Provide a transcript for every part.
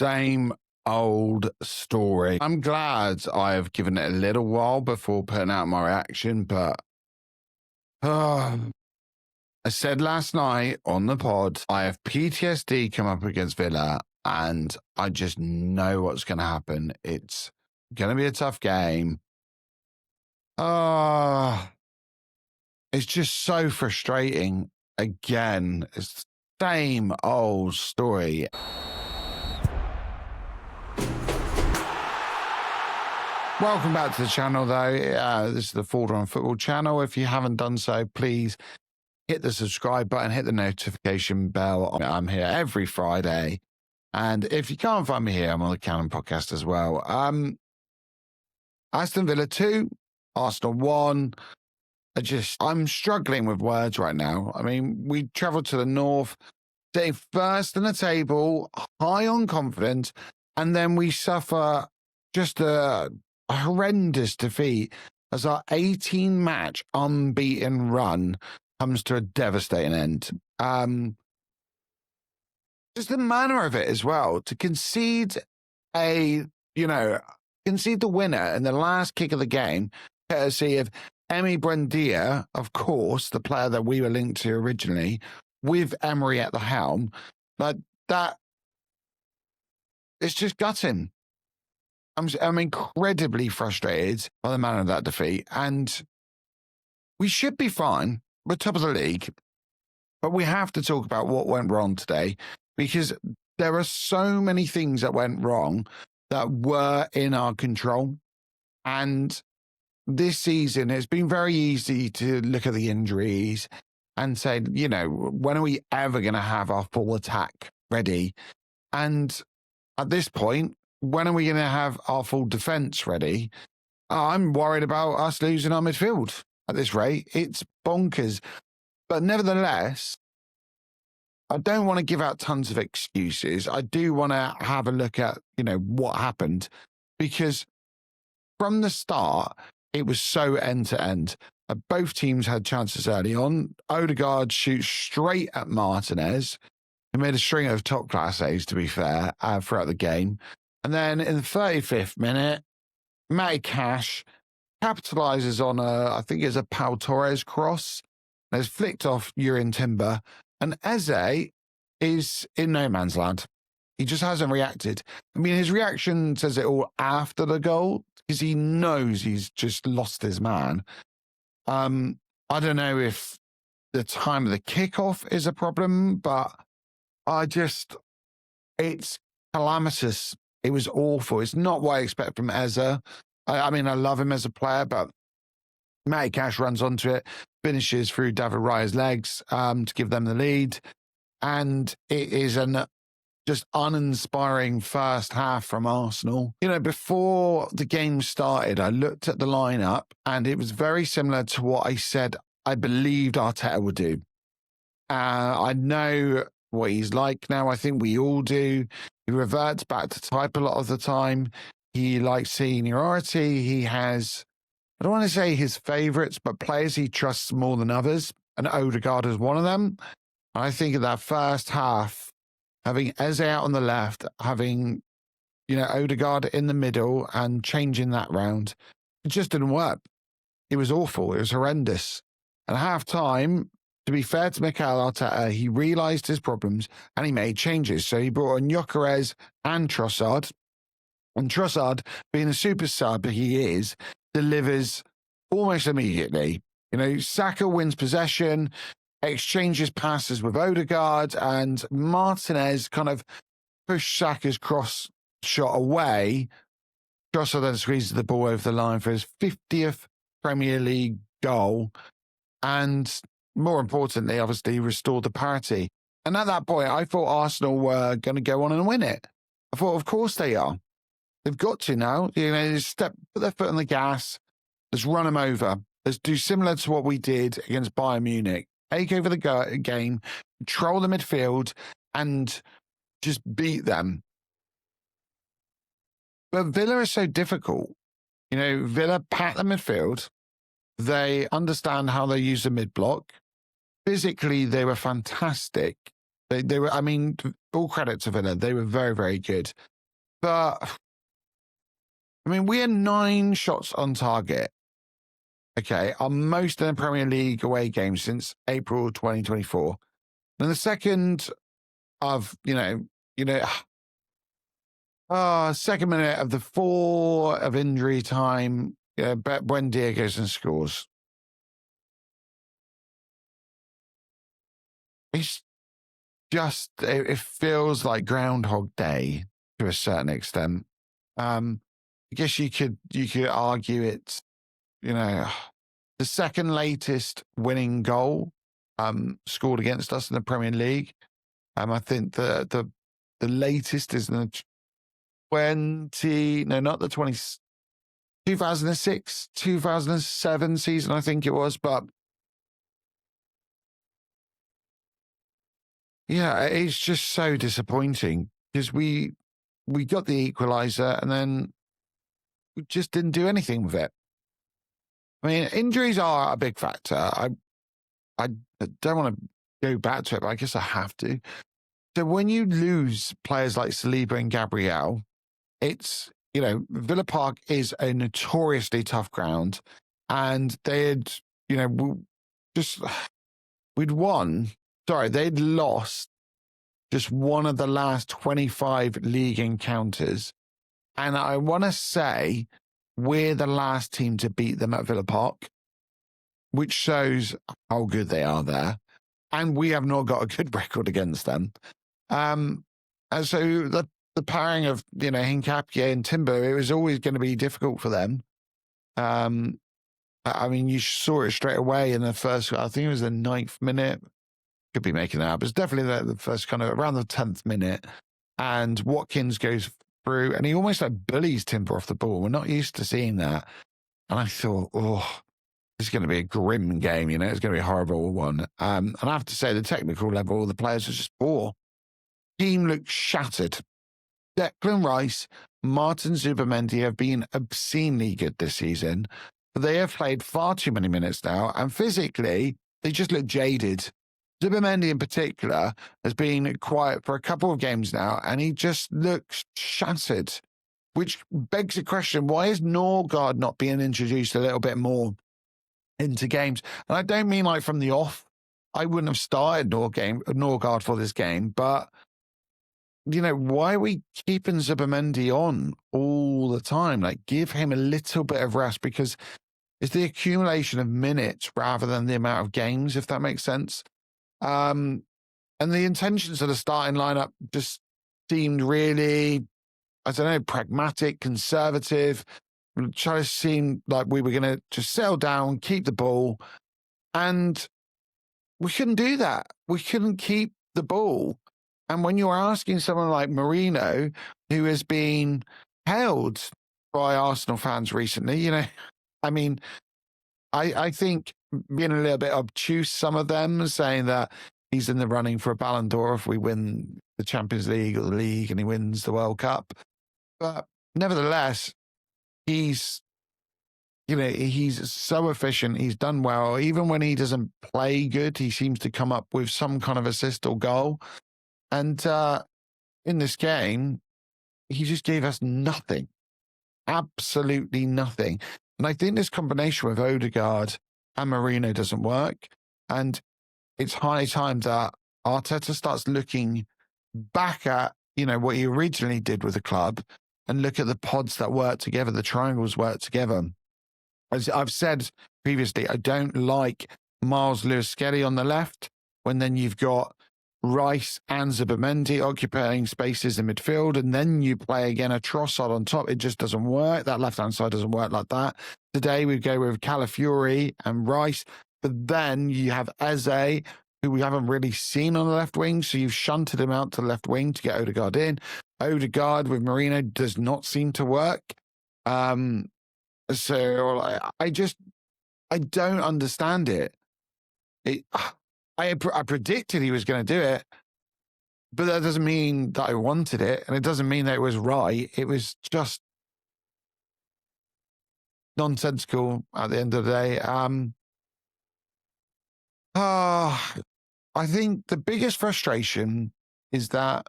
Same old story. I'm glad I've given it a little while before putting out my reaction, but I said last night on the pod, I have PTSD come up against Villa, and I just know what's going to happen. It's going to be a tough game. It's just so frustrating. Again, it's the same old story. Welcome back to the channel, though. This is the Forward on Football channel. If you haven't done so, please hit the subscribe button, hit the notification bell. I'm here every Friday. And if you can't find me here, I'm on the Cannon podcast as well. Aston Villa 2, Arsenal 1. I'm struggling with words right now. I mean, we travelled to the north, sitting first in the table, high on confidence, and then we suffer just a horrendous defeat as our 18-match unbeaten run comes to a devastating end. Just the manner of it as well, to concede the winner in the last kick of the game, courtesy of Emi Buendia, of course, the player that we were linked to originally, with Emery at the helm. But that, it's just gutting. I'm incredibly frustrated by the manner of that defeat, and we should be fine. We're top of the league, but we have to talk about what went wrong today, because there are so many things that went wrong that were in our control. And this season, it's been very easy to look at the injuries and say, when are we ever going to have our full attack ready? And at this point, when are we going to have our full defence ready? I'm worried about us losing our midfield at this rate. It's bonkers. But nevertheless, I don't want to give out tons of excuses. I do want to have a look at, what happened, because from the start, it was so end-to-end. Both teams had chances early on. Odegaard shoots straight at Martinez, who made a string of top-class saves, to be fair, throughout the game. And then in the 35th minute, Matty Cash capitalises on I think it's a Pau Torres cross. And it's flicked off Urine Timber. And Eze is in no man's land. He just hasn't reacted. I mean, his reaction says it all after the goal, because he knows he's just lost his man. I don't know if the time of the kickoff is a problem, but it's calamitous. It was awful. It's not what I expect from Eze. I mean, I love him as a player, but Matty Cash runs onto it, finishes through David Raya's legs to give them the lead. And it is an just uninspiring first half from Arsenal. Before the game started, I looked at the lineup, and it was very similar to what I said I believed Arteta would do. I know what he's like now. I think we all do. He reverts back to type a lot of the time. He likes seniority. He has, I don't want to say his favourites, but players he trusts more than others. And Odegaard is one of them. I think in that first half, having Eze out on the left, having, Odegaard in the middle and changing that round, it just didn't work. It was awful. It was horrendous. And at half time, to be fair to Mikel Arteta, he realised his problems and he made changes. So he brought in Gyökeres and Trossard. And Trossard, being a super sub he is, delivers almost immediately. Saka wins possession, exchanges passes with Odegaard, and Martinez kind of pushed Saka's cross shot away. Trossard then squeezes the ball over the line for his 50th Premier League goal. And more importantly, obviously, restored the parity. And at that point, I thought Arsenal were going to go on and win it. I thought, of course they are. They've got to now. Put their foot on the gas. Let's run them over. Let's do similar to what we did against Bayern Munich. Take over the game, control the midfield, and just beat them. But Villa is so difficult. Villa pack the midfield. They understand how they use the mid-block. Physically, they were fantastic. They were, I mean, all credit to Villa. They were very, very good. But, I mean, we had 9 shots on target. Okay, our most in the Premier League away games since April 2024. And the second of, second minute of the 4 of injury time, Buendia goes and scores. It's just, it feels like Groundhog Day to a certain extent. I guess you could argue it's, the second latest winning goal scored against us in the Premier League. I think the latest is in the 2006, 2007 season, I think it was. But yeah, it's just so disappointing because we got the equaliser and then we just didn't do anything with it. I mean, injuries are a big factor. I don't want to go back to it, but I guess I have to. So when you lose players like Saliba and Gabriel, it's, Villa Park is a notoriously tough ground. And they'd they'd lost just one of the last 25 league encounters. And I want to say we're the last team to beat them at Villa Park, which shows how good they are there. And we have not got a good record against them. And so the pairing of, Hincapié and Timber, it was always going to be difficult for them. I mean, you saw it straight away in the first, I think it was the 9th minute. Could be making that up. It's definitely the first kind of around the 10th minute. And Watkins goes through and he almost like bullies Timber off the ball. We're not used to seeing that. And I thought, this is going to be a grim game, it's going to be a horrible one. And I have to say, the technical level, the players are just poor. Team looks shattered. Declan Rice, Martin Zubimendi have been obscenely good this season, but they have played far too many minutes now, and physically, they just look jaded. Zubimendi in particular has been quiet for a couple of games now, and he just looks shattered, which begs the question, why is Norgard not being introduced a little bit more into games? And I don't mean like from the off. I wouldn't have started Norgard for this game, but why are we keeping Zubimendi on all the time? Like, give him a little bit of rest, because it's the accumulation of minutes rather than the amount of games, if that makes sense. And the intentions of the starting lineup just seemed really, I don't know, pragmatic, conservative, trying to seem like we were going to just settle down, keep the ball. And we couldn't do that. We couldn't keep the ball. And when you're asking someone like Marino, who has been hailed by Arsenal fans recently, I mean, I think being a little bit obtuse, some of them saying that he's in the running for a Ballon d'Or if we win the Champions League or the league and he wins the World Cup. But nevertheless, he's so efficient. He's done well. Even when he doesn't play good, he seems to come up with some kind of assist or goal. And in this game, he just gave us nothing. Absolutely nothing. And I think this combination with Odegaard and Marino doesn't work. And it's high time that Arteta starts looking back at, what he originally did with the club and look at the pods that work together, the triangles work together. As I've said previously, I don't like Miles Lewis-Skelly on the left when then you've got Rice and Zubimendi occupying spaces in midfield, and then you play again a Trossard on top. It just doesn't work. That left-hand side doesn't work like that. Today we go with Calafiori and Rice, but then you have Eze, who we haven't really seen on the left wing, so you've shunted him out to the left wing to get Odegaard in. Odegaard with Marino does not seem to work. So I don't understand it. I predicted he was going to do it, but that doesn't mean that I wanted it, and it doesn't mean that it was right. It was just nonsensical at the end of the day. I I think the biggest frustration is that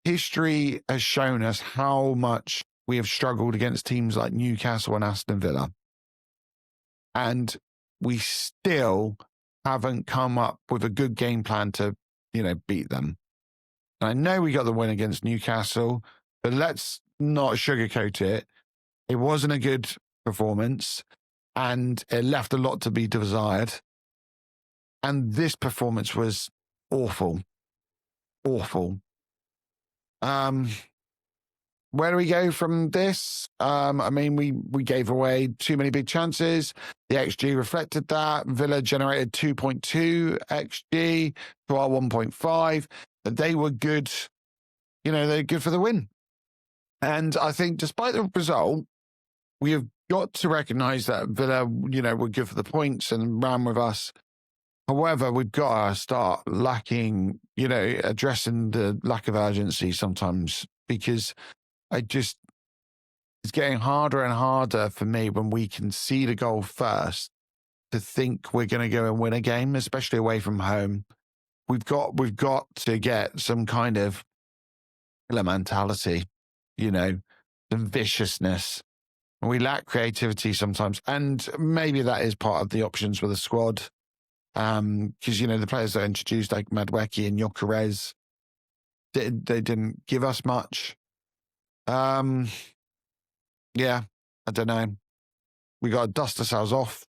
history has shown us how much we have struggled against teams like Newcastle and Aston Villa. And we still haven't come up with a good game plan to, beat them. And I know we got the win against Newcastle, but let's not sugarcoat it. It wasn't a good performance, and it left a lot to be desired. And this performance was awful. Awful. Where do we go from this? We gave away too many big chances. The XG reflected that. Villa generated 2.2 XG to our 1.5. But they were good. They're good for the win. And I think despite the result, we have got to recognise that Villa, were good for the points and ran with us. However, we've got to start addressing the lack of urgency sometimes, because it's getting harder and harder for me when we concede a goal first to think we're going to go and win a game, especially away from home. We've got to get some kind of mentality, some viciousness. We lack creativity sometimes, and maybe that is part of the options with the squad. Because the players that are introduced, like Madweki and Gyökeres, they didn't give us much. Yeah, I don't know. We got to dust ourselves off.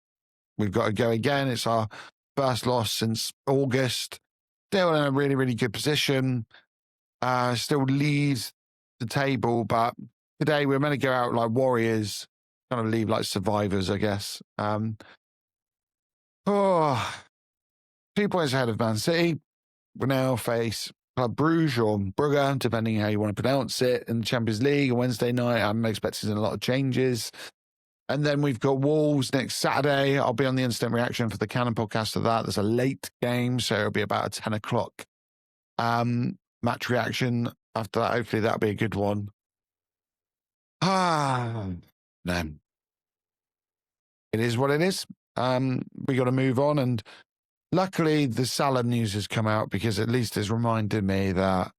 We've got to go again. It's our first loss since August. Still in a really, really good position. Still lead the table, but today we're meant to go out like warriors, kind of leave like survivors, I guess. 2 points ahead of Man City. We now face Club Bruges or Brugge, depending how you want to pronounce it, in the Champions League on Wednesday night. I'm expecting a lot of changes. And then we've got Wolves next Saturday. I'll be on the instant reaction for the Cannon podcast for that. There's a late game, so it'll be about a 10 o'clock match reaction. After that, hopefully that'll be a good one. No. It is what it is. We got to move on, and luckily, the Salah news has come out, because at least it's reminded me that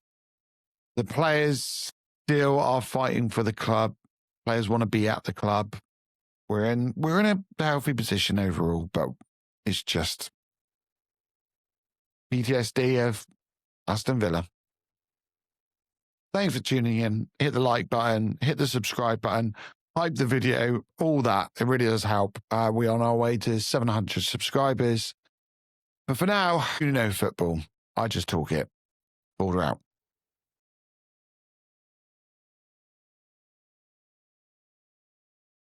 the players still are fighting for the club. Players want to be at the club. We're in a healthy position overall, but it's just PTSD of Aston Villa. Thanks for tuning in. Hit the like button, hit the subscribe button, hype the video, all that. It really does help. We're on our way to 700 subscribers. But for now, football. I just talk it. Border out.